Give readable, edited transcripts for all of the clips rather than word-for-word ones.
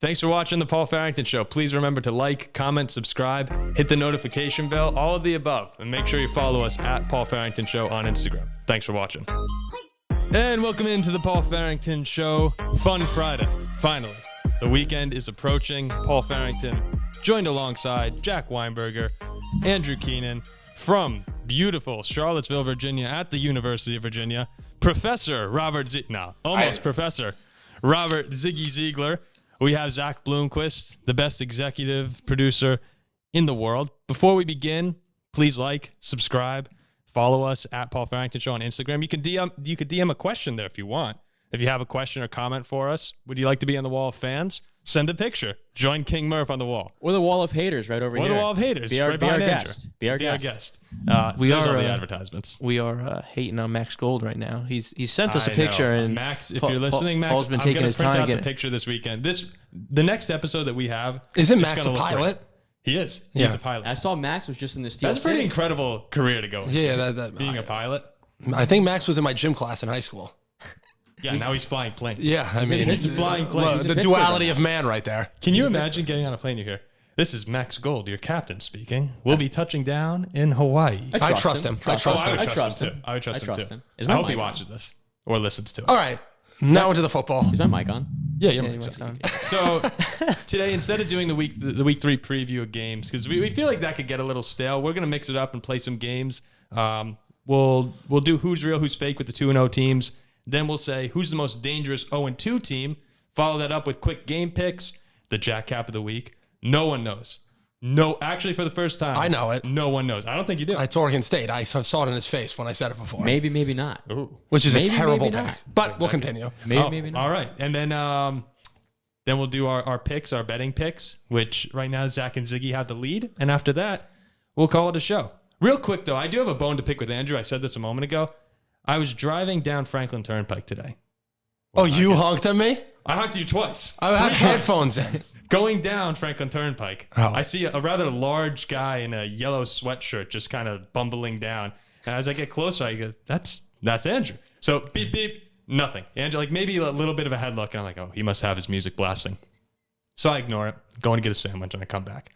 Thanks for watching the Paul Farrington Show. Please remember to like, comment, subscribe, hit the notification bell, all of the above. And make sure you follow us at Paul Farrington Show on Instagram. Thanks for watching. And welcome into the Paul Farrington Show. Fun Friday. Finally. The weekend is approaching. Paul Farrington joined alongside Jack Weinberger, Andrew Keenan from beautiful Charlottesville, Virginia at the University of Virginia. Professor Robert Professor Robert Ziggy Ziegler. We have Zach Bloomquist, the best executive producer in the world. Before we begin, please like, subscribe, follow us at Paul Farrington Show on Instagram. You could DM a question there if you want. If you have a question or comment for us, would you like to be on the wall of fans? Send a picture. Join King Murph on the wall. Or the wall of haters right over here. Or the wall of haters. Be our guest. Be our guest. We are the advertisements. We are hating on Max Gold right now. He sent us a picture, and Max, if you're listening, Max, Paul's been taking his time. I'm gonna print out the picture this weekend. The next episode that we have. Isn't Max a pilot? Great. He is. He's a pilot. I saw Max was just in the Steel That's a pretty incredible career to go. Yeah, being a pilot. I think Max was in my gym class in high school. Yeah, now he's flying planes. Yeah, I mean, he's flying planes. The duality of man right there. Can you imagine getting on a plane? You hear, "This is Max Gold, your captain speaking. We'll be touching down in Hawaii." I trust him. I trust him. I would trust him too. I hope he watches this or listens to it. All right, now into the football. Is my mic on? Yeah, your mic's on. So today, instead of doing the week 3 preview of games, because we feel like that could get a little stale, we're gonna mix it up and play some games. We'll do who's real, who's fake with the 2-0 teams. Then we'll say who's the most dangerous 0-2 team. Follow that up with quick game picks. The Jack Cap of the week. No one knows. No, actually, for the first time, I know it. No one knows. I don't think you do. It's Oregon State. I saw it in his face when I said it before. Maybe not. Ooh. Which is maybe, a terrible maybe pick. not. But we'll continue. Maybe not. All right, and then we'll do our picks, our betting picks. Which right now Zach and Ziggy have the lead, and after that, we'll call it a show. Real quick though, I do have a bone to pick with Andrew. I said this a moment ago. I was driving down Franklin Turnpike today. Well, you honked at me? I honked at you twice. I had headphones in. Going down Franklin Turnpike, I see a rather large guy in a yellow sweatshirt just kind of bumbling down. And as I get closer, I go, that's Andrew. So beep, beep, nothing. Andrew, like maybe a little bit of a head look. And I'm like, oh, he must have his music blasting. So I ignore it, going to get a sandwich, and I come back.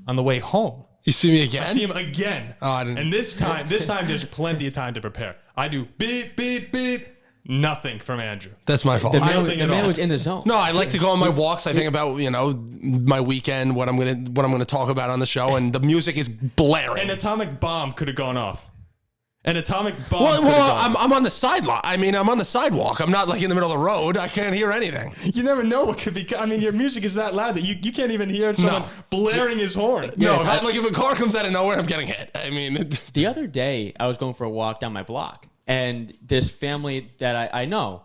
On the way home, you see me again? I see him again. Oh, I didn't. And this time there's plenty of time to prepare. I do beep, beep, beep. Nothing from Andrew. That's my fault. The man was in the zone. No, I like to go on my walks. I think about, my weekend, what I'm gonna talk about on the show, and the music is blaring. An atomic bomb could have gone off. An atomic bomb. Well, I'm on the sideline. I mean, I'm on the sidewalk. I'm not like in the middle of the road. I can't hear anything. You never know what could be. I mean, your music is that loud that you can't even hear someone blaring his horn. No, if a car comes out of nowhere, I'm getting hit. I mean, the other day I was going for a walk down my block, and this family that I know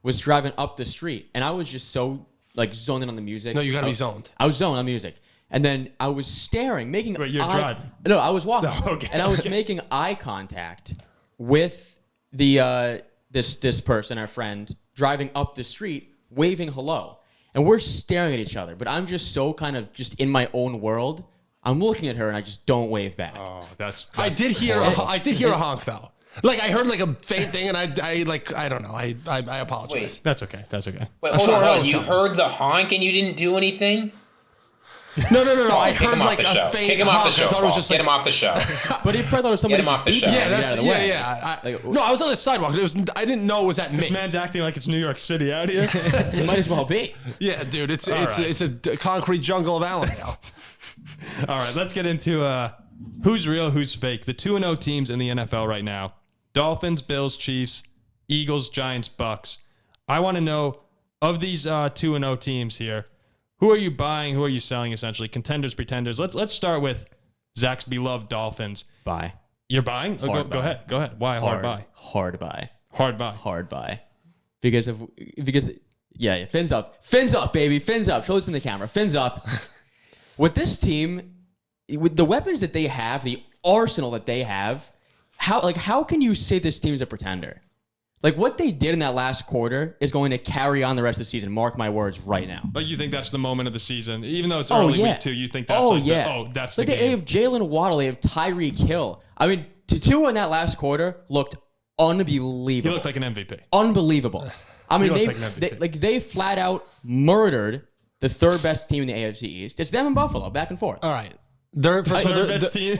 was driving up the street, and I was just so zoned in on the music. No, you gotta be zoned. I was zoned on music. And then I was staring, making Wait, you're driving? No, I was walking. No, okay, and I was making eye contact with the this person, our friend, driving up the street, waving hello. And we're staring at each other. But I'm just so kind of just in my own world. I'm looking at her and I just don't wave back. Oh, that's I did hear a honk though. Like I heard like a faint thing, and I don't know. I apologize. Wait. That's okay. That's okay. Wait, hold on. You heard the honk and you didn't do anything? No. I heard like a faint Kick him off the show. I thought it was just Get him off the show. But he probably thought it was somebody. Get him off the show. Yeah, no, I was on the sidewalk. I didn't know it was at me. This man's acting like it's New York City out here. It might as well be. Yeah, dude, it's a concrete jungle of Allendale. All right, let's get into who's real, who's fake. The 2-0 teams in the NFL right now: Dolphins, Bills, Chiefs, Eagles, Giants, Bucks. I want to know of these 2-0 teams here. Who are you buying? Who are you selling? Essentially, contenders, pretenders. Let's start with Zach's beloved Dolphins. Buy. You're buying? Go ahead. Why hard buy? Hard buy. Hard buy. Hard buy. Because fins up, baby, fins up. Show this in the camera. Fins up. With this team, with the weapons that they have, the arsenal that they have, how can you say this team is a pretender? Like, what they did in that last quarter is going to carry on the rest of the season. Mark my words right now. But you think that's the moment of the season? Even though it's early week 2, you think that's that's the game. They have Jalen Waddle. They have Tyreek Hill. I mean, Tua in that last quarter looked unbelievable. He looked like an MVP. Unbelievable. I mean, they flat out murdered the third best team in the AFC East. It's them and Buffalo, back and forth. All right. They're best team.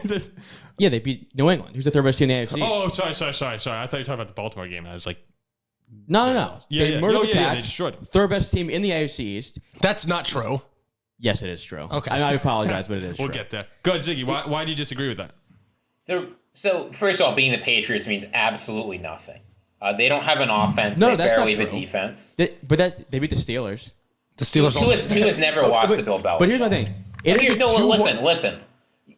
Yeah, they beat New England. Who's the third best team in the AFC East? Oh, sorry. I thought you were talking about the Baltimore game. I was like, No. Yeah, They murdered the they Pats. destroyed them. Third best team in the AFC East. That's not true. Yes, it is true. Okay. I apologize, but it is We'll true. get there. Go ahead, Ziggy. Why do you disagree with that? So first of all, being the Patriots means absolutely nothing. They don't have an offense. No, they that's barely not have a true. defense. They beat the Steelers. The Steelers Tua's never lost to Bill Belichick. But here's my thing. Listen.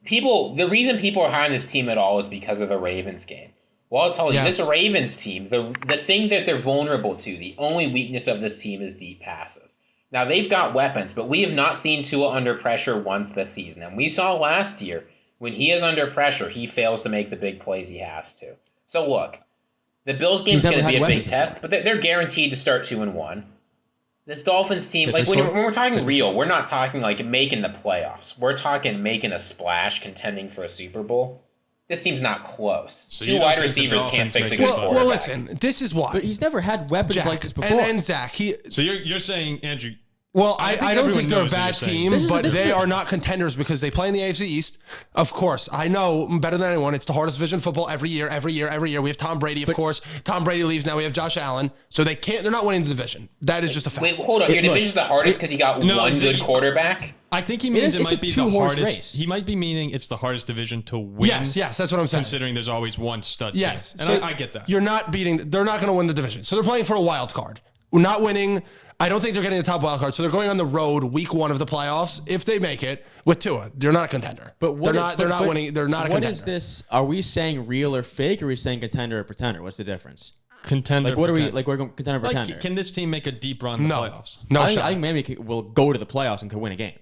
The reason people are high on this team at all is because of the Ravens game. Well, I'll tell you, this Ravens team, the thing that they're vulnerable to, the only weakness of this team is deep passes. Now, they've got weapons, but we have not seen Tua under pressure once this season. And we saw last year, when he is under pressure, he fails to make the big plays he has to. So, look, the Bills game is going to be a big test, but they're guaranteed to start 2-1. This Dolphins team, like when we're talking real, we're not talking like making the playoffs. We're talking making a splash, contending for a Super Bowl. This team's not close. So Two wide receivers can't fix a good quarterback. Well, listen, this is why. But he's never had weapons Jack, like this before. and Zach, So you're saying, Andrew? Well, I think I don't everyone think they're a knows what bad you're saying. team, but they are not contenders because they play in the AFC East. Of course, I know better than anyone. It's the hardest division of football every year. We have Tom Brady, of course. Tom Brady leaves, now we have Josh Allen. So they're not winning the division. That is just a fact. Wait, hold on. Your division's the hardest because you got one good quarterback? I think he means it might be the two-horse hardest. race. He might be meaning it's the hardest division to win. Yes, that's what I'm saying. Considering there's always one stud. Yes. Team. And So I get that. They're not going to win the division. So they're playing for a wild card. We're not winning. I don't think they're getting the top wild card. So they're going on the road week 1 of the playoffs. If they make it with Tua, they're not a contender. But they're not winning. They're not a contender. What is this? Are we saying real or fake? Or are we saying contender or pretender? What's the difference? Contender. Like, what pretender. are we like? We're going contender or pretender? Can this team make a deep run in the playoffs? No I shot. think Miami will go to the playoffs and could win a game.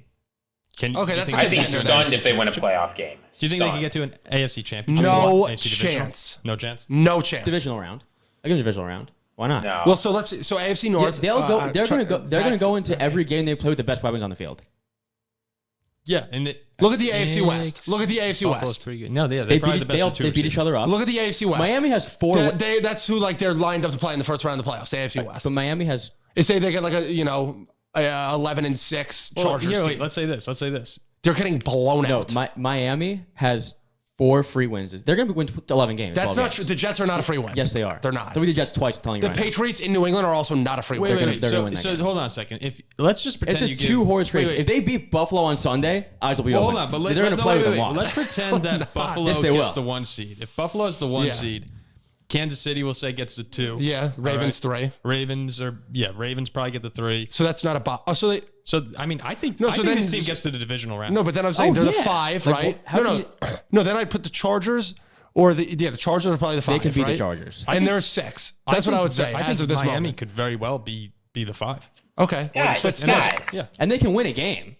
Okay, that's I'd be contender. stunned if they win a playoff game. Do you think they can get to an AFC championship? No AFC divisional? chance. No chance. No chance. Divisional round. I give them divisional round. Why not? No. Well, so AFC North. They'll go. They're going to go. They're going to go into that's every AFC. game they play with the best weapons on the field. Yeah, and Look at the AFC West. Look at the AFC Buffalo's West. pretty good. No, they're probably the best. They beat each other up. Look at the AFC West. Miami has 4. That's who they're lined up to play in the first round of the playoffs. The AFC West. But Miami has. They say they get like a 11-6 Chargers team. Let's say this. They're getting blown No, out. Miami has 4 free wins. They're going to win 11 games. That's 12 not games. true. The Jets are not a free win. Yes, they are. They're not. They'll be the Jets twice. I'm telling you The right now. Patriots in New England are also not a free win. Wait. they're gonna win that So game. hold on a second. Let's just pretend It's you a give 2-horse race. wait. If they beat Buffalo on Sunday, eyes will be Well, open. hold on, but they're going to play with them. wait. Let's pretend that Buffalo Yes, they gets will. the 1 seed. If Buffalo is the 1 Yeah. seed, Kansas City will say gets the 2. Yeah, Ravens 3. Ravens probably get the 3. So that's not a bot. Oh, so I mean, I think then this team gets to the divisional round. no, but then I'm saying they're the 5, Like, right? how No. No, then I put the Chargers or the Chargers are probably the 5. They could beat right? the Chargers. And they're 6. That's what I would say I as think of this Miami moment. could very well be the 5. Okay. Guys. And they can win a game.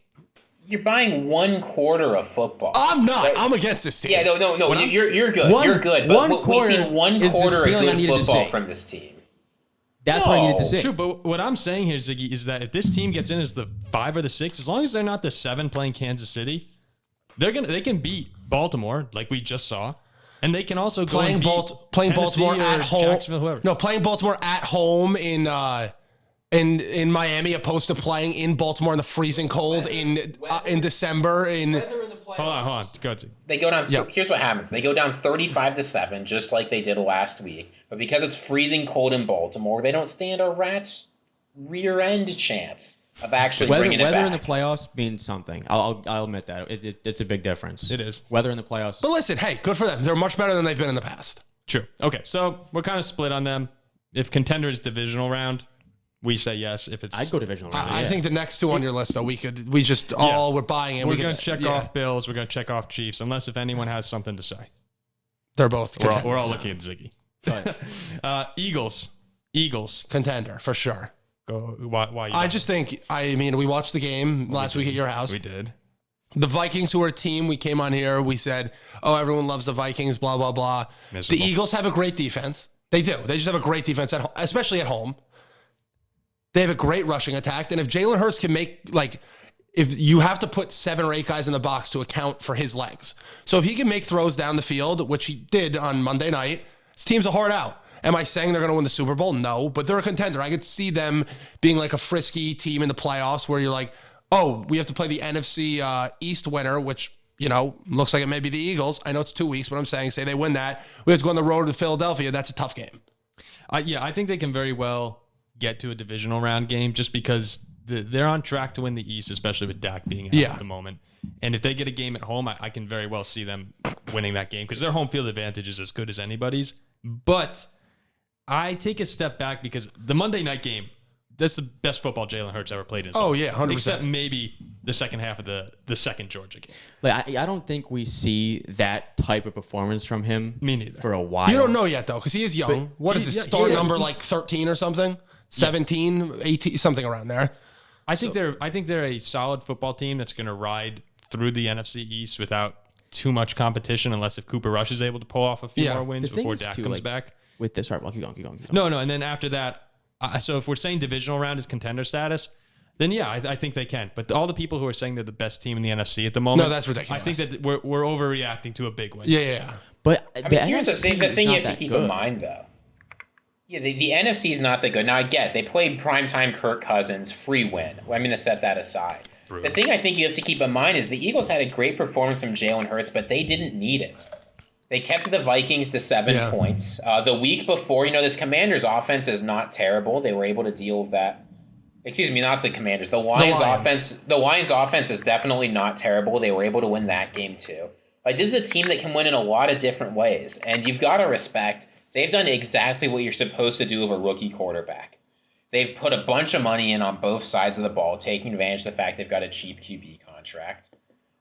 You're buying 1 quarter of football. I'm not. Right? I'm against this team. Yeah, no. You're good. You're good. But we've seen 1 is the quarter of ceiling I good needed to football see. from this team. That's what I needed to No. see. True, but what I'm saying here, Ziggy, is that if this team gets in as the 5 or the 6, as long as they're not the 7 playing Kansas City, they can beat Baltimore like we just saw, and they can also go playing and beat Baltimore Tennessee at or home. Jacksonville, whoever. No, playing Baltimore at home in Miami, opposed to playing in Baltimore in the freezing cold in December. Hold on, go ahead. Ziggy. They go down. Yep. Here's what happens: they go down 35-7, just like they did last week. But because it's freezing cold in Baltimore, they don't stand a rat's rear end chance of actually bringing it Weather back. in the playoffs means something. I'll admit that. It's a big difference. It is. Weather in the playoffs. But listen, hey, good for them. They're much better than they've been in the past. True. Okay, so we're kind of split on them. If contender is divisional round, we say yes. If it's I'd go divisional round. I yeah. think the next 2 on your list, though, we're buying it. we're going to check off Bills. We're going to check off Chiefs, unless if anyone has something to say. They're both We're all looking at Ziggy. Eagles. contender for sure. Go. Why? I just think. We watched the game last week at your house. we did. The Vikings, who are a team, we came on here. We said, "Oh, everyone loves the Vikings." Blah blah blah. Miserable. The Eagles have a great defense. They do. They just have a great defense at home, especially at home. They have a great rushing attack, and if Jalen Hurts can if you have to put 7 or 8 guys in the box to account for his legs, so if he can make throws down the field, which he did on Monday night, his team's a hard out. Am I saying they're going to win the Super Bowl? No, but they're a contender. I could see them being like a frisky team in the playoffs where you're like, oh, we have to play the NFC East winner, which, looks like it may be the Eagles. I know it's 2 weeks, but I'm saying, say they win that. We have to go on the road to Philadelphia. That's a tough game. I think they can very well get to a divisional round game just because they're on track to win the East, especially with Dak being out at the moment. And if they get a game at home, I can very well see them winning that game because their home field advantage is as good as anybody's. But I take a step back because the Monday night game, that's the best football Jalen Hurts ever played in his life. 100%. Except maybe the second half of the second Georgia game. Like I don't think we see that type of performance from him. Me neither. For a while. You don't know yet, though, because he is young. What is his start number, like 13 or something? 17, 18, something around there. I think they're a solid football team that's going to ride through the NFC East without too much competition, unless if Cooper Rush is able to pull off a few more wins before Dak comes back. With this, all right, well, keep going. No, and then after that, so if we're saying divisional round is contender status, then I think they can. But all the people who are saying they're the best team in the NFC at the moment, no, that's ridiculous. I think that we're overreacting to a big win. Yeah. But here's the thing you have to keep in mind, though. Yeah, the NFC is not that good. Now, I get they played primetime Kirk Cousins, free win. I'm going to set that aside. Brutal. The thing I think you have to keep in mind is the Eagles had a great performance from Jalen Hurts, but they didn't need it. They kept the Vikings to 7 points. The week before, this Commanders offense is not terrible. They were able to deal with that. Excuse me, not the Commanders. The Lions offense. The Lions offense is definitely not terrible. They were able to win that game too. Like, this is a team that can win in a lot of different ways, and you've got to respect. They've done exactly what you're supposed to do with a rookie quarterback. They've put a bunch of money in on both sides of the ball, taking advantage of the fact they've got a cheap QB contract.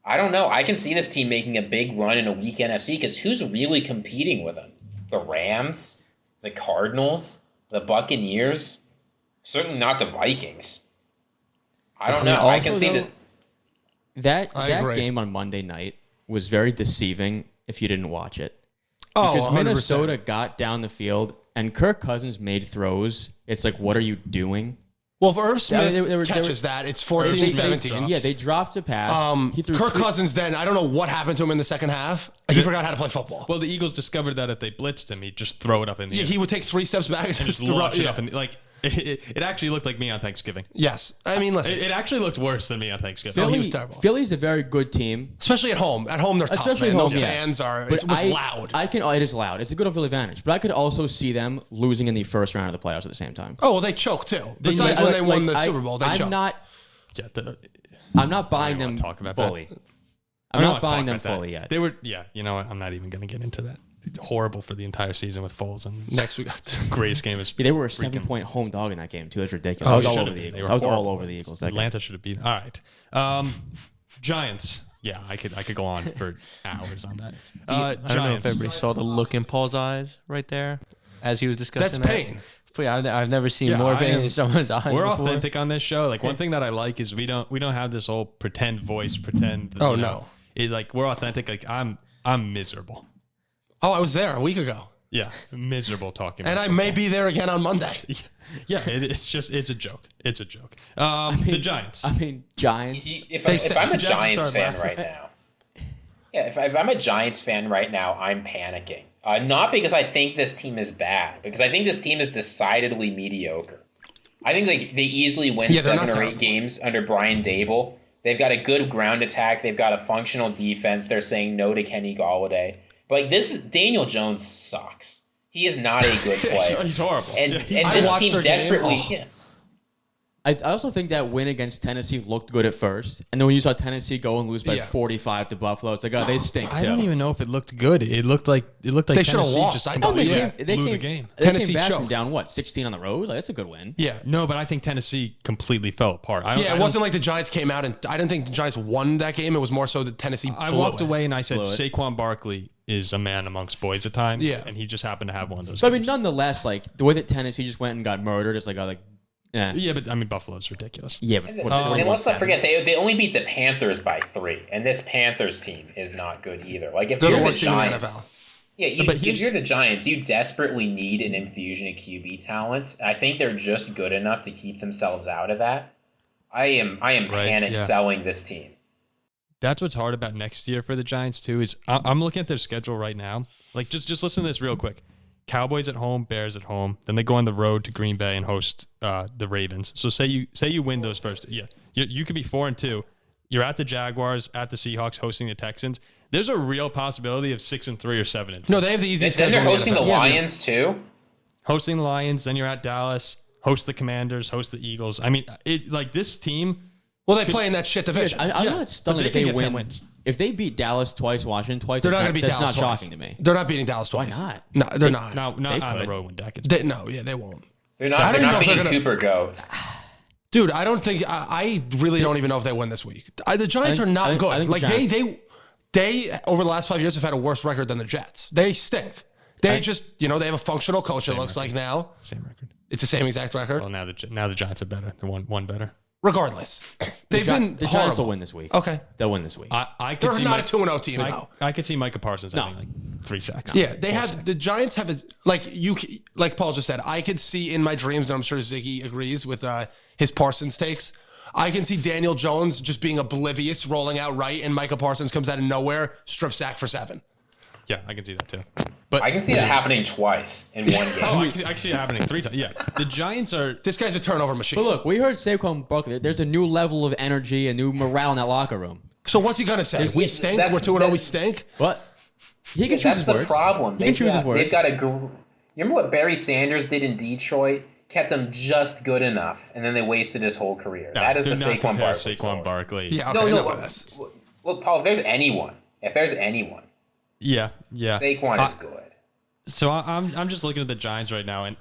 I don't know. I can see this team making a big run in a weak NFC because who's really competing with them? The Rams, the Cardinals, the Buccaneers, certainly not the Vikings. I don't know. I can see that game on Monday night was very deceiving if you didn't watch it. Because 100%. Minnesota got down the field and Kirk Cousins made throws. It's like, what are you doing? Well, if Irv Smith catches that, it's 14-17. Yeah, they dropped a pass. Kirk Cousins then, I don't know what happened to him in the second half. He forgot how to play football. Well, the Eagles discovered that if they blitzed him, he'd just throw it up in the air. He would take 3 steps back and just launch it up. It actually looked like me on Thanksgiving. Yes. I mean, listen. It actually looked worse than me on Thanksgiving. He was terrible. Philly's a very good team. Especially at home. At home, they're tough, Especially man. Home, Those fans are, it was loud. It is loud. It's a good overall advantage. But I could also see them losing in the first round of the playoffs at the same time. Oh, well, they choked, too. Besides when they won the Super Bowl, they choked. I'm not buying them fully. I'm not buying them fully yet. They were, you know what? I'm not even going to get into that. Horrible for the entire season with Foles. And next we got greatest game is they were a 7-point home dog in that game too. That's ridiculous. I was all over the Eagles. I was all over the Eagles. Atlanta should have beaten. All right, Giants. Yeah, I could go on for hours on that. I don't know if everybody saw the look in Paul's eyes right there as he was discussing That's pain. But yeah, I've never seen more pain in someone's eyes. We're before. authentic on this show. Like, one thing that I like is we don't have this whole pretend voice, pretend. No. We're authentic. Like, I'm miserable. Oh, I was there a week ago. Yeah, miserable talking. And I may be there again on Monday. Yeah, it's a joke. It's a joke. The Giants. Giants. If I'm a Giants fan right now, if I'm a Giants fan right now, I'm panicking. Not because I think this team is bad, because I think this team is decidedly mediocre. I think they easily win 7 or 8 games under Brian Dable. They've got a good ground attack. They've got a functional defense. They're saying no to Kenny Golladay. But Daniel Jones sucks. He is not a good player. He's horrible. And this team desperately. I also think that win against Tennessee looked good at first, and then when you saw Tennessee go and lose by 45 to Buffalo, it's like, oh, they stink too. I don't even know if it looked good. It looked like they should have lost. Just blew the game. They Tennessee came back choked. from down 16 on the road. Like, that's a good win. Yeah. No, but I think Tennessee completely fell apart. It wasn't like the Giants came out and I didn't think the Giants won that game. It was more so that Tennessee. I walked away and I said Saquon Barkley is a man amongst boys at times. Yeah. And he just happened to have one of those. But nonetheless, like the way that Tennessee just went and got murdered, it's like, yeah, but Buffalo's ridiculous. Yeah, but and let's not forget they only beat the Panthers by 3, and this Panthers team is not good either. Like, if you're the Giants, if you're the Giants, you desperately need an infusion of QB talent. I think they're just good enough to keep themselves out of that. I am panic selling this team. That's what's hard about next year for the Giants too. Is I'm looking at their schedule right now. Like, just listen to this real quick. Cowboys at home, Bears at home. Then they go on the road to Green Bay and host the Ravens. So say you win those first. Yeah, You could be 4-2. You're at the Jaguars, at the Seahawks, hosting the Texans. There's a real possibility of 6-3 or 7-2. No, they have the easiest. Then they're schedule in hosting the NFL. Lions too. Hosting the Lions, then you're at Dallas, host the Commanders, host the Eagles. I mean, this team. Well, they play in that shit division. I'm not stunned but if they they can get 10 win. wins. If they beat Dallas twice, Washington twice, They're not going to beat that's Dallas not twice. shocking to me. They're not beating Dallas twice. not? No, they're not. No, not They on the could. road when Dak gets They won't. They're I not. don't They're even know not if they're beating gonna- Cooper Goat. Dude, I don't think I really don't even know if they win this week. The Giants are not I good. think Like the Giants- they over the last 5 years have had a worse record than the Jets. They stink. They just they have a functional coach. It looks like now same record. it's the same exact record. Well, now the Giants are better. They're one better. Regardless, they've been The Giants will horrible. win this week. Okay, They'll win this week. I could they're see not a 2-0 team. I could see Micah Parsons No. having like 3 sacks. Yeah, they have the Giants have like Paul just said. I could see in my dreams, and I'm sure Ziggy agrees with his Parsons takes. I can see Daniel Jones just being oblivious, rolling out right, and Micah Parsons comes out of nowhere, strip sack for 7. Yeah, I can see that too. But I can see that happening twice in one game. I can see it happening 3 times. Yeah, the Giants are. This guy's a turnover machine. But look, we heard Saquon Barkley. There's a new level of energy, a new morale in that locker room. So what's he gonna say? We stink. That's- We're 2-0. We stink. What? He can choose That's his the words. problem. He can choose his words. They've got you remember what Barry Sanders did in Detroit? Kept him just good enough, and then they wasted his whole career. That is do the not Saquon compare Barkley Saquon story. Barkley. Yeah. Okay, No, I know no. about this. Look, Paul, if there's anyone, Yeah. Saquon is good. So I'm just looking at the Giants right now, and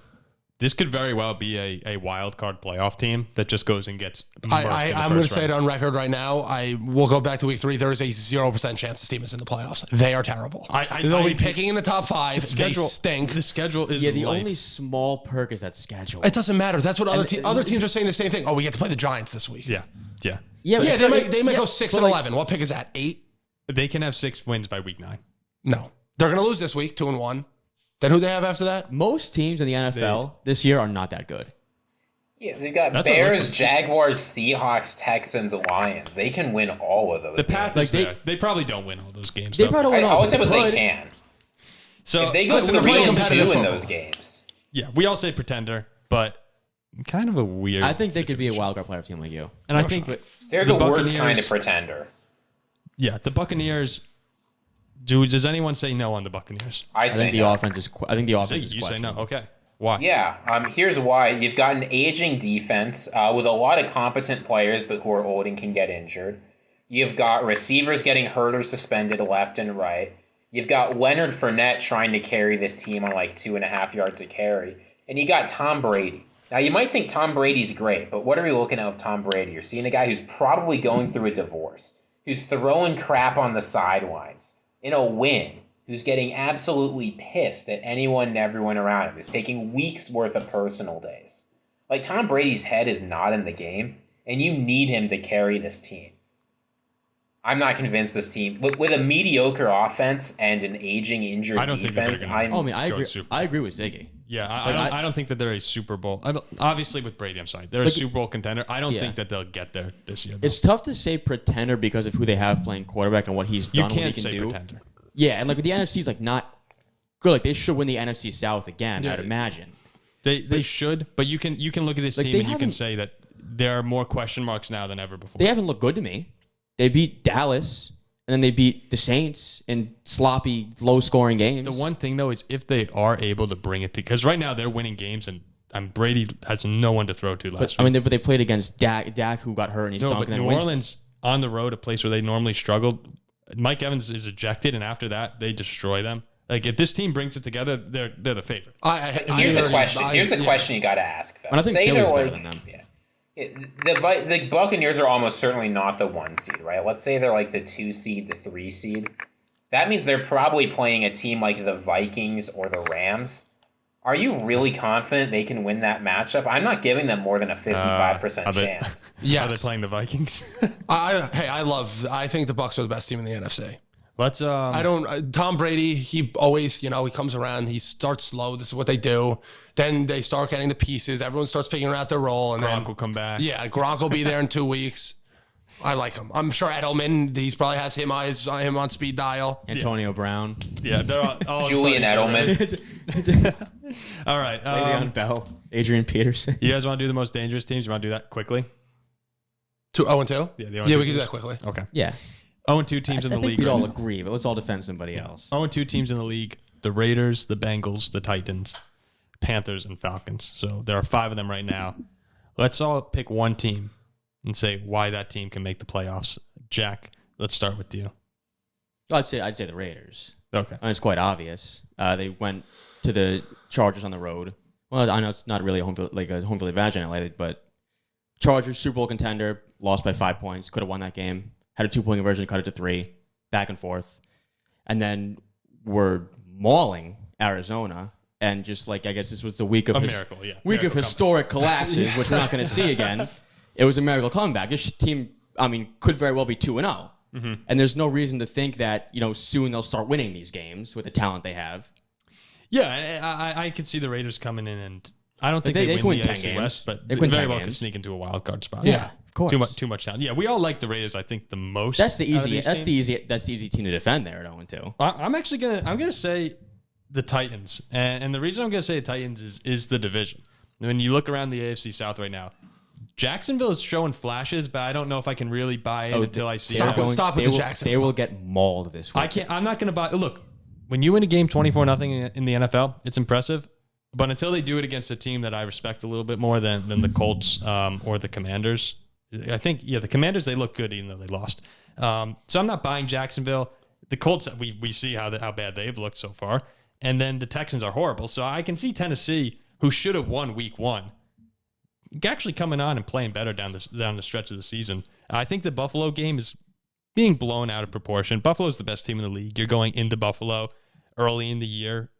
this could very well be a wild card playoff team that just goes and gets. I'm going to say it on record right now. I will go back to week 3. There is a 0% chance this team is in the playoffs. They are terrible. They'll be picking in the top 5. They stink. The schedule is Yeah, the light. only small perk is that schedule. It doesn't matter. That's what other teams are saying the same thing. Oh, we get to play the Giants this week. Yeah. but Yeah, it's they not- might go yeah, 6 but and like, 11. What pick is that? 8? They can have 6 wins by week 9. No, they're going to lose this week, 2-1. Then who they have after that? Most teams in the NFL this year are not that good. Yeah, they've got That's what it looks Bears, like. Jaguars, Seahawks, Texans, Lions. They can win all of those. The games. Panthers, they probably don't win all those games. They though. probably I don't. always said was they but- can. So If they go They're playing 3-2 competitive in football. those games, yeah, we all say pretender, but kind of a weird. I think they could be a wild card playoff team like you. and I think they're the worst Buccaneers- kind of pretender. Yeah, the Buccaneers. Does anyone say no on the Buccaneers? I I say think the no. offense is. I think the offense Ziggy, is you say no. questionable. Okay, why? Yeah, here's why. You've got an aging defense with a lot of competent players, but who are old and can get injured. You've got receivers getting hurt or suspended left and right. You've got Leonard Fournette trying to carry this team on like 2.5 yards a carry. And you got Tom Brady. Now, you might think Tom Brady's great, but what are we looking at with Tom Brady? You're seeing a guy who's probably going through a divorce, who's throwing crap on the sidelines in a win, who's getting absolutely pissed at anyone and everyone around him, who's taking weeks worth of personal days. Like, Tom Brady's head is not in the game, and you need him to carry this team. I'm not convinced this team, with a mediocre offense and an aging, injured I don't think that they're defense, gonna- I Go agree. Super I agree with Ziggy. Yeah, Like, I don't think that they're a Super Bowl. Obviously, with Brady, I'm sorry, they're a Like, Super Bowl contender. I don't yeah. think that they'll get there this year. though. It's tough to say pretender because of who they have playing quarterback and what he's You done. what he can't can say do. pretender. Yeah, and like the NFC's like not good. Like they should win the NFC South again. Yeah. I'd imagine. They should, but you can look at this Like, team they and you can haven't- say that there are more question marks now than ever before. They haven't looked good to me. They beat Dallas and then they beat the Saints in sloppy, low-scoring games. The one thing though is if they are able to bring it to, because right now they're winning games and Brady has no one to throw to last I week. mean, but they played against Dak, who got hurt and he's No, dunking. but and New wins. Orleans on the road, a place where they normally struggled. Mike Evans is ejected, and after that, they destroy them. Like if this team brings it together, they're the favorite. Here's the question. Here's the question you got to ask, though. And I think Say Philly's they're better like, than them. yeah. The Buccaneers are almost certainly not the 1 seed, right? Let's say they're like the 2 seed, the 3 seed. That means they're probably playing a team like the Vikings or the Rams. Are you really confident they can win that matchup? I'm not giving them more than a 55% Are they- chance. Yes. Are they playing the Vikings? I think the Bucs are the best team in the NFC. Let's. I don't. Tom Brady, he always, he comes around. He starts slow. This is what they do. Then they start getting the pieces. Everyone starts figuring out their role, and Gronk then will come back. yeah, Gronk will be there in 2 weeks. I like him. I'm sure Edelman. He probably has him on speed dial. Antonio Brown, Yeah, they're all Julian Edelman. All right. Le'Veon Bell, Adrian Peterson. You guys want to do the most dangerous teams? You want to do that quickly? 0-2? Yeah, the 0-2 we can do teams. that quickly. Okay. Yeah. 0-2 teams in the I think league. we'd right all now. agree, but let's all defend somebody else. 0-2 teams in the league: the Raiders, the Bengals, the Titans, Panthers, and Falcons. So there are 5 of them right now. Let's all pick one team and say why that team can make the playoffs. Jack, let's start with you. I'd say the Raiders. Okay. It's quite obvious. They went to the Chargers on the road. Well, I know it's not really a home field advantage in LA, but Chargers, Super Bowl contender, lost by 5 points. Could have won that game. Had a 2-point conversion, cut it to 3, back and forth, and then we're mauling Arizona. And just like I guess this was the week of miracle historic collapses, which we're not going to see again. It was a miracle comeback. This team, could very well be 2-0. Mm-hmm. And there's no reason to think that, soon they'll start winning these games with the talent they have. Yeah, I could see the Raiders coming in, and I don't think They they can win win the 10 AFC games. West, but They they can win very 10 well games. could sneak into a wild card spot. Yeah, of course. Too much talent. Yeah, we all like the Raiders. I think the most. That's the out of these easy. teams. That's the easy team to defend there at 0-2. I'm actually gonna say the Titans, and the reason I'm gonna say the Titans is the division. When you look around the AFC South right now, Jacksonville is showing flashes, but I don't know if I can really buy in until I see Stop it. with the Jacksonville. They will get mauled this week. I'm not gonna buy. Look, when you win a game 24-0 in the NFL, it's impressive. But until they do it against a team that I respect a little bit more than the Colts or the Commanders, I think the Commanders, they look good even though they lost. So I'm not buying Jacksonville. The Colts, we see how bad they've looked so far, and then the Texans are horrible. So I can see Tennessee, who should have won Week 1, actually coming on and playing better down the stretch of the season. I think the Buffalo game is being blown out of proportion. Buffalo's the best team in the league. You're going into Buffalo early in the year,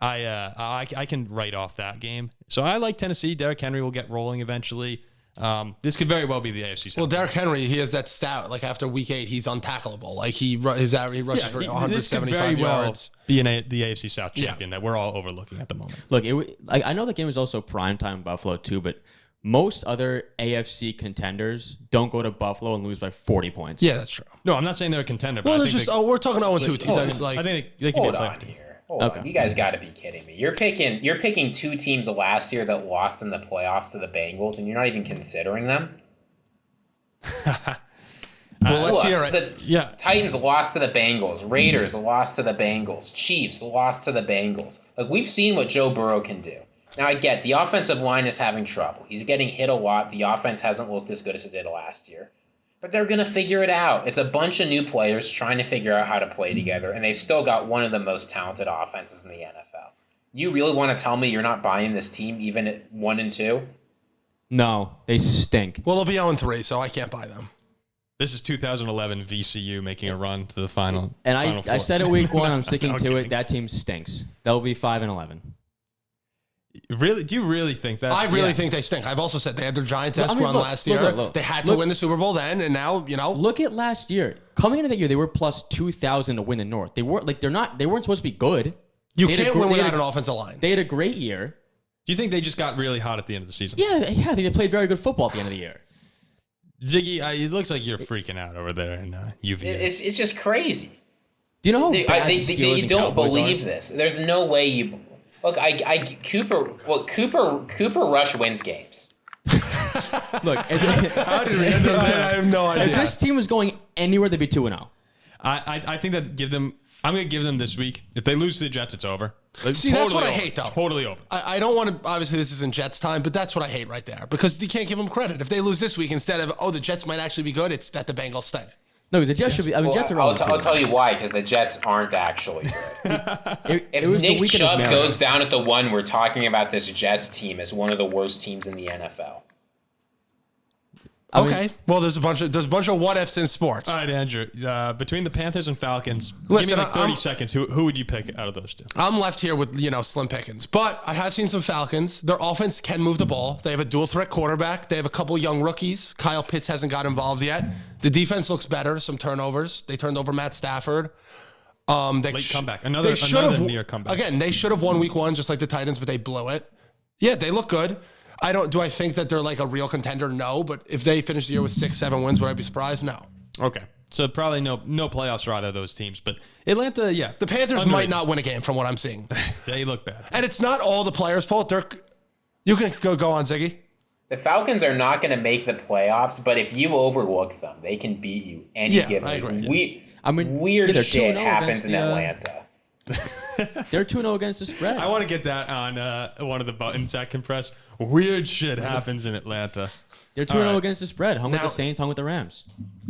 I can write off that game. So I like Tennessee. Derrick Henry will get rolling eventually. This could very well be the AFC South. Well, Derrick Henry, he has that stat. Like after Week 8, he's untackleable. Like he rushes for 175 yards. Be the AFC South champion that we're all overlooking at the moment. Look, I know the game is also primetime in Buffalo too, but most other AFC contenders don't go to Buffalo and lose by 40 points. Yeah, that's true. No, I'm not saying they're a contender. But Well, I think we're talking 0-2 teams. I think they can be a playoff team. Hold on. You guys got to be kidding me. You're picking 2 teams last year that lost in the playoffs to the Bengals, and you're not even considering them? Well, let's hear it. The Titans lost to the Bengals. Raiders lost to the Bengals. Chiefs lost to the Bengals. Like, we've seen what Joe Burrow can do. Now, I get the offensive line is having trouble. He's getting hit a lot. The offense hasn't looked as good as it did last year. But they're going to figure it out. It's a bunch of new players trying to figure out how to play together, and they've still got one of the most talented offenses in the NFL. You really want to tell me you're not buying this team even at 1-2? No, they stink. Well, they'll be 0-3, so I can't buy them. This is 2011 VCU making a run to the final. And final I four. said it week 1. I'm sticking to kidding. it. That team stinks. They'll be 5-11. Really? Do you really think that? I really think they stink. I've also said they had their Giants-esque run last year. Look. They had to win the Super Bowl then, and now, Look at last year. Coming into that year, they were plus 2,000 to win the North. They weren't supposed to be good. You can't win without an offensive line. They had a great year. Do you think they just got really hot at the end of the season? Yeah, I think they played very good football at the end of the year. Ziggy, it looks like you're freking out over there in UVA. It's just crazy. Do you know how They don't believe this. There's no way you... Look, Cooper Rush wins games. Look, How did we end up there? I have no idea. if this team was going anywhere, they'd be 2-0. I think that I'm going to give them this week. If they lose to the Jets, it's over. See, that's what I hate, though. Totally over. I don't want to, obviously this isn't Jets time, but that's what I hate right there. Because you can't give them credit. If they lose this week, instead of, the Jets might actually be good, it's that the Bengals stink. No, the Jets should be. Jets are. I'll tell you why, because the Jets aren't actually good. If Nick Chubb goes down at the 1, we're talking about this Jets team as one of the worst teams in the NFL. Okay. Well, there's a bunch of what ifs in sports. All right, Andrew. Between the Panthers and Falcons, Listen, give me 30 seconds. Who would you pick out of those two? I'm left here with, slim pickings. But I have seen some Falcons. Their offense can move the ball. They have a dual threat quarterback. They have a couple young rookies. Kyle Pitts hasn't got involved yet. The defense looks better. Some turnovers. They turned over Matt Stafford. Late comeback. Another near comeback. Again, they should have won week 1 just like the Titans, but they blew it. Yeah, they look good. Do I think that they're like a real contender? No, but if they finish the year with 6-7 wins, would I be surprised? No. Okay. So probably no playoffs for either of those teams. But Atlanta, yeah. The Panthers might not win a game from what I'm seeing. They look bad. And it's not all the players' fault. You can go on, Ziggy. The Falcons are not going to make the playoffs, but if you overlook them, they can beat you any given week. Weird shit happens in Atlanta. They're 2-0 against the spread. I want to get that on one of the buttons I can press. Weird shit happens in Atlanta. They're 2-0 against the spread. Hung with the Saints, hung with the Rams.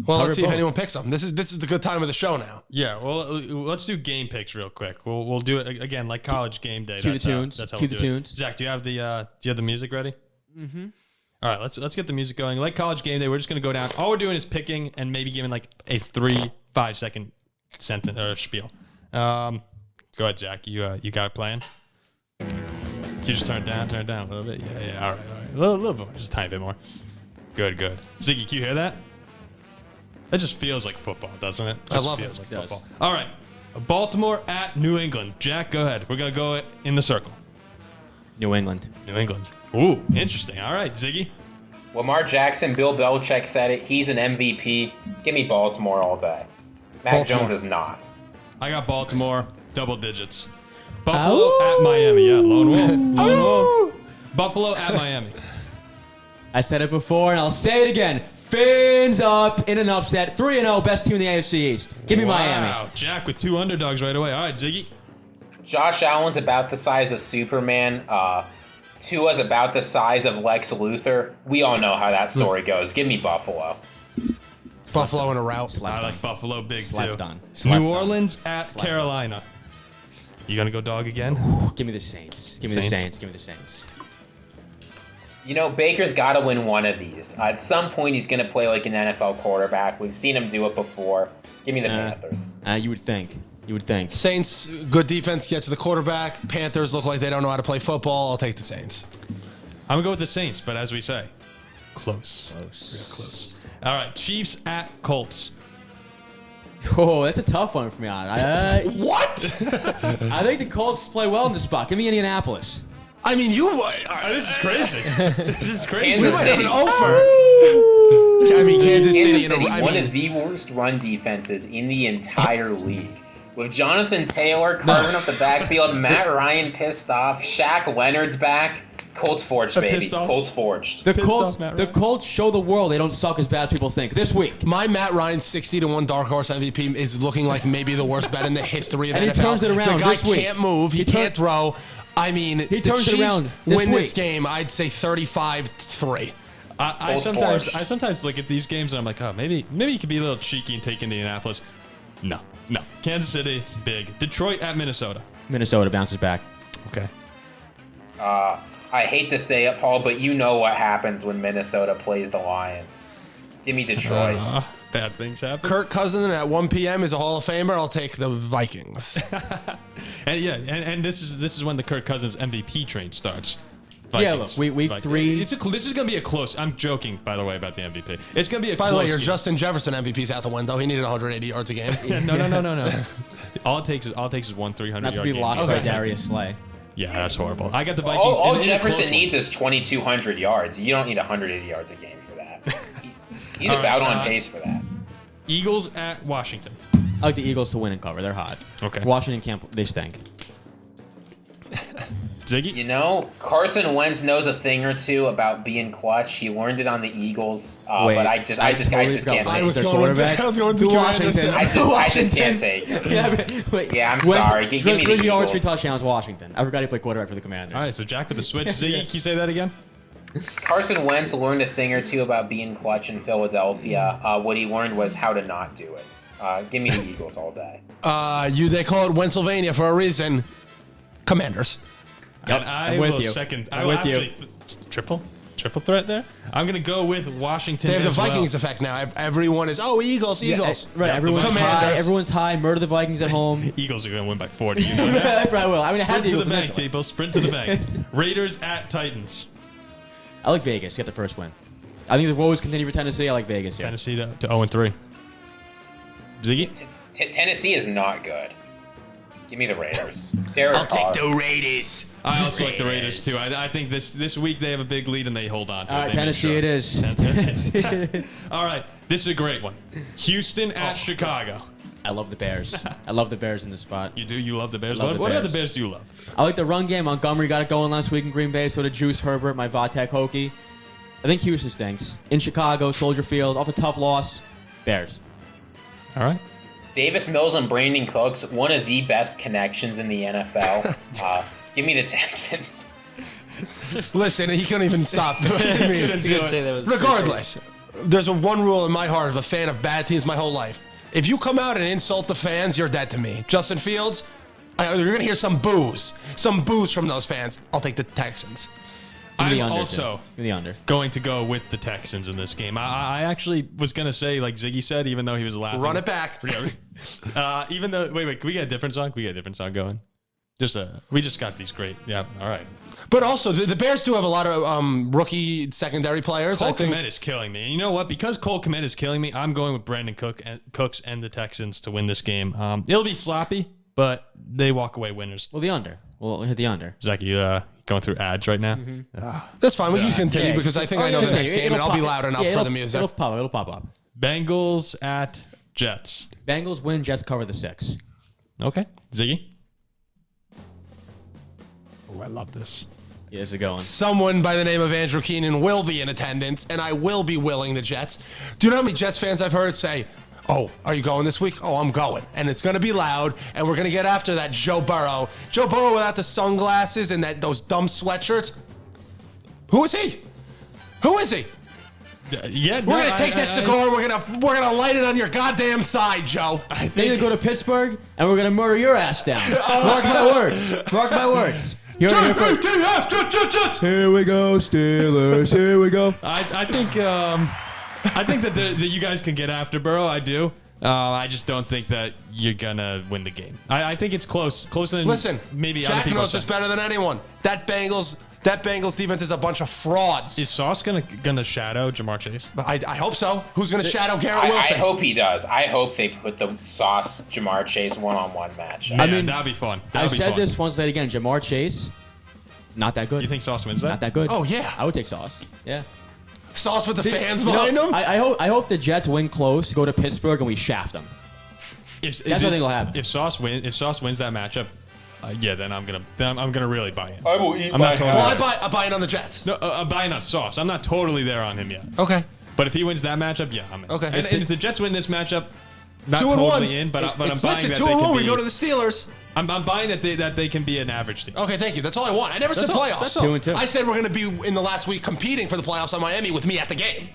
Well, let's see if anyone picks them. This is the good time of the show now. Yeah, well, let's do game picks real quick. We'll do it again like college game day. Cue the tunes. That's how Cue we'll the do tunes. it. Zach, do you have the music ready? Mm-hmm. All right, let's get the music going. Like college game day, we're just gonna go down. All we're doing is picking and maybe giving like a 3-5 second sentence or spiel. Go ahead, Zach. You got it playing? Can you just turn it down a little bit? Yeah. All right. A little bit more, just a tiny bit more. Good. Ziggy, can you hear that? That just feels like football, doesn't it? I love feels it. like football. All right. Baltimore at New England. Jack, go ahead. We're going to go in the circle. New England. Ooh, interesting. All right, Ziggy. Lamar Jackson, Bill Belichick said it. He's an MVP. Give me Baltimore all day. Mac Jones is not. I got Baltimore, double digits. Buffalo at Miami. Yeah, lone wolf. Buffalo at Miami. I said it before, and I'll say it again. Fins up in an upset. 3-0, best team in the AFC East. Give me Miami. Wow, Jack with 2 underdogs right away. All right, Ziggy. Josh Allen's about the size of Superman. Tua's about the size of Lex Luthor. We all know how that story goes. Give me Buffalo. Buffalo in a route. I like Buffalo big Slept too. on. Slept New on. Orleans at Carolina. You gonna go dog again? Give me the Saints. Give me the Saints. You know, Baker's got to win one of these. At some point, he's going to play like an NFL quarterback. We've seen him do it before. Give me the Panthers. You would think. Saints, good defense, get to the quarterback. Panthers look like they don't know how to play football. I'll take the Saints. I'm gonna go with the Saints, but as we say, close. Real close. All right, Chiefs at Colts. Oh, that's a tough one for me. What? I think the Colts play well in this spot. Give me Indianapolis. I mean, This is crazy. This is crazy. Kansas City. I mean, Kansas Kansas City. City, one of the worst run defenses in the entire league. With Jonathan Taylor carving up the backfield, Matt Ryan pissed off, Shaq Leonard's back. Colts forged, baby. Colts forged. The Colts show the world they don't suck as bad as people think. This week. My Matt Ryan 60-1 dark horse MVP is looking like maybe the worst bet in the history of And NFL. he turns it around The guy this week. can't move. He can't throw. I mean, He turns the it Chiefs around this win this week. game, I'd say 35-3. I sometimes look at these games and I'm like, oh, maybe you could be a little cheeky and take Indianapolis. No. Kansas City, big. Detroit at Minnesota. Minnesota bounces back. Okay. I hate to say it, Paul, but you know what happens when Minnesota plays the Lions. Give me Detroit. Bad things happen. Kirk Cousins at 1 p.m. is a Hall of Famer. I'll take the Vikings. and this is when the Kirk Cousins MVP train starts. Yeah, Vikings. look, week Vikings. 3. This is gonna be a close. I'm joking, by the way, about the MVP. It's gonna be a By close. the way, your game. Justin Jefferson MVP's out the window. He needed 180 yards a game. No. All it takes is 1 300 Not to yard be game. locked by Darius Slay. Yeah, that's horrible. I got the Vikings. All in a Jefferson close needs is 2,200 yards. You don't need 180 yards a game for that. He's All right, about on pace for that. one. Eagles at Washington. I like the Eagles to win and cover. They're hot. Okay. Washington can't. They stink. Ziggy. You know, Carson Wentz knows a thing or two about being clutch. He learned it on the Eagles, Wait, but I just can't I take was it. going to Washington. I just can't take it. Yeah, I'm sorry. Give me the 3 yards, 3 Eagles. touchdowns, Washington. I forgot he played quarterback for the Commanders. All right, so Jack with the switch. Ziggy, can you say that again? Carson Wentz learned a thing or two about being clutch in Philadelphia. What he learned was how to not do it. Give me the Eagles all day. They call it Pennsylvania for a reason. Commanders. Yep, And I I'm with will you. second. I'm I will with you. actually triple threat there. I'm gonna go with Washington. They have the as well. Vikings effect now. Everyone is, Eagles. Right, Yeah, everyone's the high. Commanders. Everyone's high. Murder the Vikings at home. Eagles are gonna win by 40. You know that? I probably will. I mean, I had Sprint the to the Eagles bank, initially. people. Sprint to the bank. Raiders at Titans. I like Vegas. Get the first win. I think the woes continue for Tennessee. I like Vegas here. Tennessee to 0-3. Ziggy. Tennessee is not good. Give me the Raiders. Derek Carr. Raiders. I also like the Raiders too. I think this week they have a big lead and they hold on to All it. right, They make Tennessee sure. it is. Tennessee it is. All right, this is a great one. Houston at Chicago. I love the Bears. I love the Bears in this spot. You do? You love the Bears? Love the What other Bears. Bears do you love? I like the run game. Montgomery got it going last week in Green Bay. So did Juice Herbert, my Vatek Hokie. I think Houston stinks. In Chicago, Soldier Field, off a tough loss, Bears. All right. Davis Mills and Brandon Cooks, one of the best connections in the NFL. Give me the Texans. Listen, he couldn't even stop. I mean, regardless, there's one rule in my heart of a fan of bad teams my whole life. If you come out and insult the fans, you're dead to me. Justin Fields, you're going to hear some boos from those fans. I'll take the Texans. I'm also under. going to go with the Texans in this game. I actually was going to say, like Ziggy said, even though he was laughing. Run it back. Even though, wait, can we get a different song? Can we get a different song going? We just got these great. Yeah, all right. But also, the Bears do have a lot of rookie secondary players. Cole Kmet is killing me. And you know what? Because Cole Kmet is killing me, I'm going with Brandon Cooks and the Texans to win this game. It'll be sloppy, but they walk away winners. Well, the under. We'll hit the under. Zach, you going through ads right now? That's fine. We can continue because I think I know the next game, and I'll be loud enough for the music. It'll pop up. Bengals at Jets. Bengals win. Jets cover the 6. Okay. Ziggy? Oh, I love this. Yeah, this is going. Someone by the name of Andrew Keenan will be in attendance, and I will be willing the Jets. Do you know how many Jets fans I've heard say, "Oh, are you going this week?" "Oh, I'm going." And it's going to be loud, and we're going to get after that Joe Burrow. Joe Burrow without the sunglasses and those dumb sweatshirts. Who is he? Who is he? Yeah, we're gonna take that cigar. We're gonna light it on your goddamn thigh, Joe. They're gonna go to Pittsburgh, and we're gonna murder your ass down. Mark my words. Mark my words. Here we go, Steelers. Here we go. I think that you guys can get after Burrow. I do. I just don't think that you're gonna win the game. I think it's closer than maybe Jack other people knows this better than anyone. That Bengals defense is a bunch of frauds. Is Sauce gonna shadow Jamar Chase? I hope so. Who's gonna shadow Garrett Wilson? I hope he does. I hope they put the Sauce Jamar Chase one-on-one match. I mean, that'd be fun. I said this once, said it again. Jamar Chase, not that good. You think Sauce wins that? Not that good. Oh yeah, I would take Sauce. Yeah. Sauce with the fans behind him. I hope the Jets win close, go to Pittsburgh, and we shaft them. That's what I think will happen. If Sauce wins that matchup, yeah, then I'm gonna really buy in. I will eat I'm not totally I buy in on the Jets. No, I'm buying on Sauce. I'm not totally there on him yet. Okay. But if he wins that matchup, yeah, I'm in. Okay. And if the Jets win this matchup, not 2-1. totally in, but I'm buying Listen, that 2-1. they can be. We go to the Steelers. I'm buying that they can be an average team. Okay, thank you. That's all I want. I never said all. playoffs. That's all. 2-2. I said we're going to be in the last week competing for the playoffs on Miami with me at the game,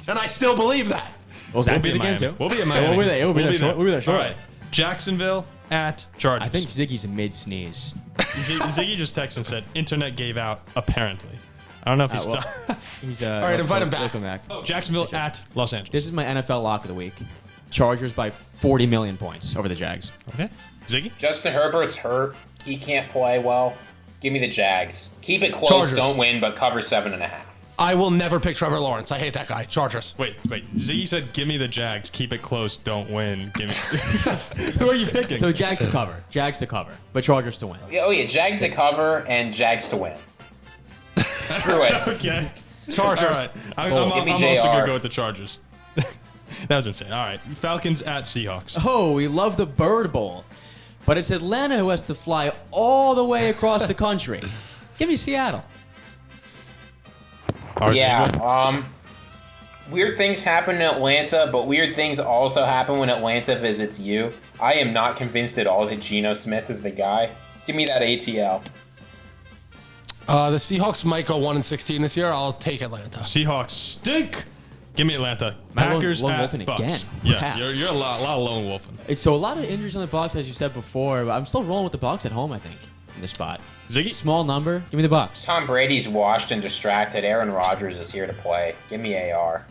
and I still believe that. We'll be the game too. We'll be at Miami. We'll be there. All right. Jacksonville at Chargers. I think Ziggy's a mid-sneeze. Ziggy just texted and said internet gave out apparently. I don't know if he's still. He's all right, invite him back. Welcome back. Jacksonville at Los Angeles. This is my NFL lock of the week. Chargers by 40 million points over the Jags. Okay. Ziggy? Justin Herbert's hurt. He can't play well. Give me the Jags. Keep it close. Chargers. Don't win, but cover 7.5. I will never pick Trevor Lawrence. I hate that guy. Chargers. Wait. Ziggy said, "Give me the Jags. Keep it close. Don't win. Give me." Who are you picking? So Jags to cover. Jags to cover, but Chargers to win. Oh yeah, Jags to cover and Jags to win. Screw it. Okay. Chargers. All right. I'm also gonna go with the Chargers. That was insane. All right. Falcons at Seahawks. Oh, we love the Bird Bowl, but it's Atlanta who has to fly all the way across the country. Give me Seattle. Yeah. Weird things happen in Atlanta, but weird things also happen when Atlanta visits you. I am not convinced at all that Geno Smith is the guy. Give me that ATL. The Seahawks might go 1-16 this year. I'll take Atlanta. Seahawks stink. Give me Atlanta. Lone Packers at wolfing Bucks. again. Yeah, Wow. you're a lot of lone wolfing. So a lot of injuries on the Bucs, as you said before, but I'm still rolling with the Bucs at home, I think, in this spot. Ziggy? Small number. Give me the Bucs. Tom Brady's washed and distracted. Aaron Rodgers is here to play. Give me AR.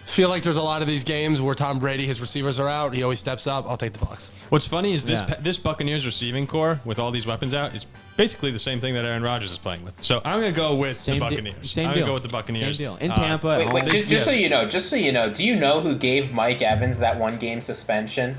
Feel like there's a lot of these games where Tom Brady, his receivers are out. He always steps up. I'll take the Bucs. What's funny is this Yeah. this Buccaneers receiving core with all these weapons out is basically the same thing that Aaron Rodgers is playing with. So I'm going to go with the Buccaneers. I'm going to go with the Buccaneers. Same deal. In Tampa. at home. Wait, just so you know, do you know who gave Mike Evans that 1-game suspension?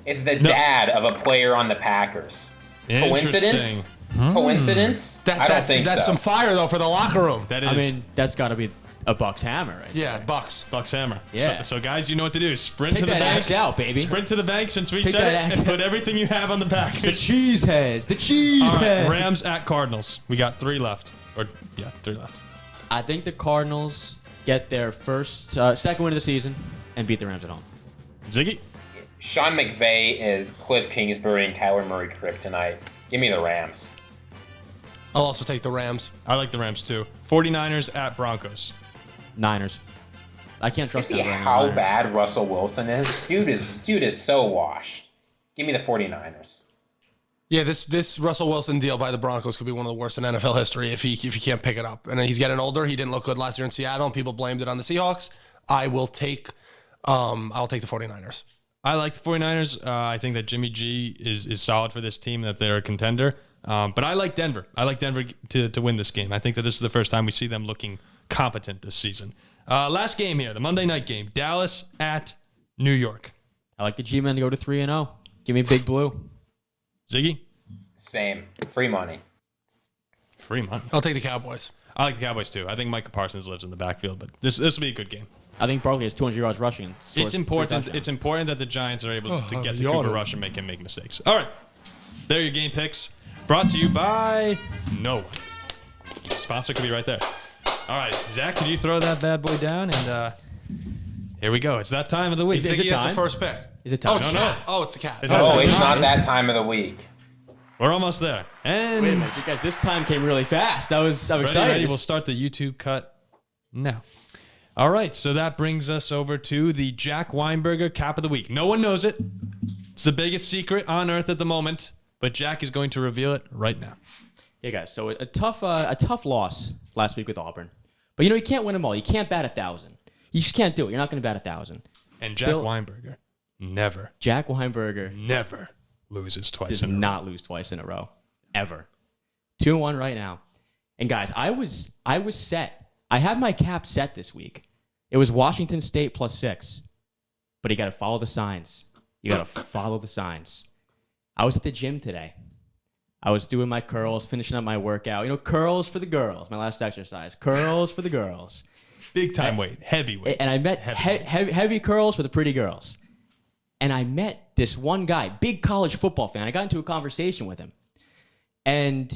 It's the dad of a player on the Packers. Coincidence? Coincidence? I don't think so. That's some fire, though, for the locker room. That is. I mean, that's got to be a Bucs hammer, right? Yeah, Bucks. Bucks hammer. Yeah. So guys, you know what to do. Sprint Take to the that bank. axe out, baby. Sprint to the bank since we Take said that it, axe and out. put everything you have on the Packers. The cheese heads. The cheese All right, heads. Rams at Cardinals. We got 3 left. 3 left. I think the Cardinals get their second win of the season and beat the Rams at home. Ziggy? Sean McVay is Cliff Kingsbury and Kyler Murray kryptonite. Give me the Rams. I'll also take the Rams. I like the Rams too. 49ers at Broncos. Niners. I can't trust You see them. how bad Russell Wilson is? Dude is so washed. Give me the 49ers. Yeah, this Russell Wilson deal by the Broncos could be one of the worst in NFL history if he can't pick it up. And he's getting older. He didn't look good last year in Seattle, and people blamed it on the Seahawks. I'll take the 49ers. I like the 49ers. I think that Jimmy G is solid for this team, that they're a contender. But I like Denver. I like Denver to win this game. I think that this is the first time we see them looking competent this season. Last game here, the Monday night game. Dallas at New York. I like the G-Men to go to 3-0. Give me Big Blue. Ziggy? Same. Free money. Free money. I'll take the Cowboys. I like the Cowboys too. I think Micah Parsons lives in the backfield, but this will be a good game. I think Barkley has 200 yards rushing. And It's important that the Giants are able to get to Cooper Rush and make him make mistakes. All right. There are your game picks. Brought to you by no one. Sponsor could be right there. All right, Zach, could you throw that bad boy down? And here we go. It's that time of the week. Ziggy has the first pick. Is it time? Oh, No. Oh, it's a cat. It's It's not that time of the week. We're almost there. And Wait a minute, you guys, this time came really fast. I'm excited. ready. We'll start the YouTube cut now. All right, so that brings us over to the Jack Weinberger Cap of the Week. No one knows it. It's the biggest secret on earth at the moment, but Jack is going to reveal it right now. Yeah, guys. So a tough loss last week with Auburn, but you can't win them all. You can't bat 1,000. You just can't do it. You're not going to bat 1,000. And Jack Weinberger never loses twice does in a row. not lose twice in a row, ever. 2-1 right now. And guys, I was set. I had my cap set this week. It was Washington State +6, but you got to follow the signs. You got to follow the signs. I was at the gym today. I was doing my curls, finishing up my workout. Curls for the girls. My last exercise. Curls for the girls. Big time weight, heavy weight. And I met heavy curls for the pretty girls. And I met this one guy, big college football fan. I got into a conversation with him. And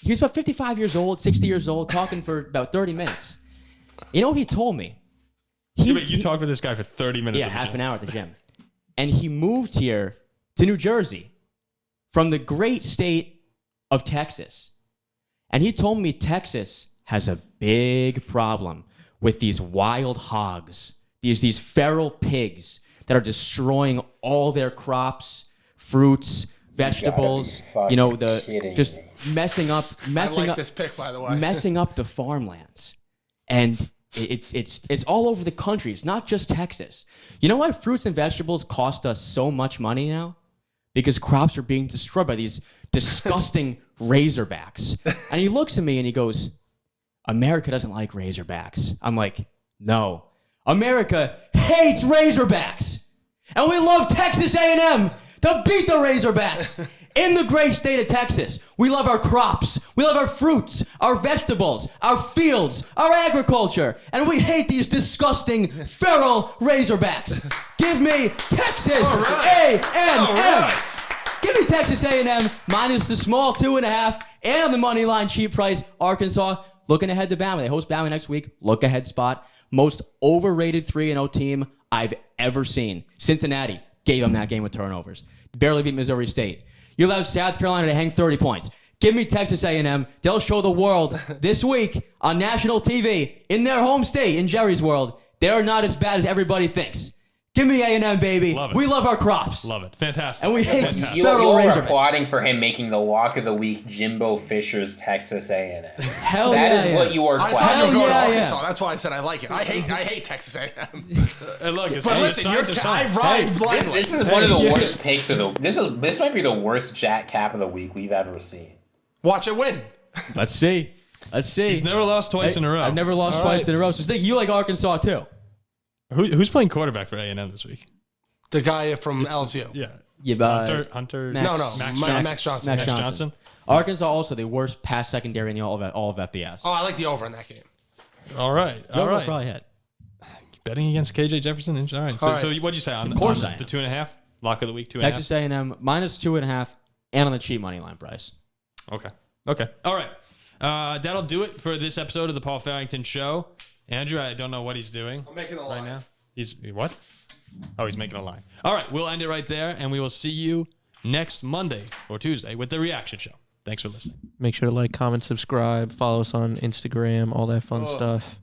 he was about 55 years old, 60 years old, talking for about 30 minutes. You know what he told me? You talked with this guy for 30 minutes. Yeah, half an hour at the gym. And he moved here to New Jersey from the great state of Texas. And he told me Texas has a big problem with these wild hogs, these feral pigs that are destroying all their crops, fruits, vegetables. Just messing up this pick, by the way. messing up the farmlands. And it's all over the country. It's not just Texas. You know why fruits and vegetables cost us so much money now? Because crops are being destroyed by these disgusting Razorbacks. And he looks at me and he goes, America doesn't like Razorbacks. I'm like, no. America hates Razorbacks. And we love Texas A&M to beat the Razorbacks. In the great state of Texas, we love our crops, we love our fruits, our vegetables, our fields, our agriculture, and we hate these disgusting feral Razorbacks. Give me Texas A&M. Give me Texas A&M minus the small 2.5 and the money line cheap price. Arkansas looking ahead to Bama. They host Bama next week. Look ahead spot. Most overrated 3-0 team I've ever seen. Cincinnati gave them that game with turnovers. Barely beat Missouri State. You allow South Carolina to hang 30 points. Give me Texas A&M. They'll show the world this week on national TV in their home state, in Jerry's world. They're not as bad as everybody thinks. Give me A&M, baby. Love it. We love our crops. Love it. Fantastic. And we hate You are applauding for him making the lock of the week, Jimbo Fisher's Texas A&M. Hell That yeah, is yeah. what you are I thought you clapping. were going to yeah, Arkansas. yeah. That's why I said I like it. I hate Texas A&M. And look, it's But listen, I ride blindly. This is one of the worst picks of the. This might be the worst Jack Cap of the week we've ever seen. Watch it win. Let's see. He's never lost twice in a row. I've never lost twice in a row. So Ziggy, you like Arkansas too? Who's playing quarterback for A&M this week? The guy from LSU. Yeah. Yeah, Hunter. Max- No, Max Johnson. Max Johnson. Johnson. Arkansas also the worst pass secondary in all of FBS. Oh, I like the over in that game. All right. Probably hit. Betting against KJ Jefferson. All right. So what'd you say on, Of course I the am. 2.5? Lock of the week, 2.5? Texas A&M minus 2.5 and on the cheap money line price. Okay. All right. That'll do it for this episode of the Paul Farrington Show. Andrew, I don't know what he's doing. I'm making a right line. now. He's what? Oh, he's making a line. All right, we'll end it right there, and we will see you next Monday or Tuesday with the reaction show. Thanks for listening. Make sure to like, comment, subscribe, follow us on Instagram, all that fun stuff.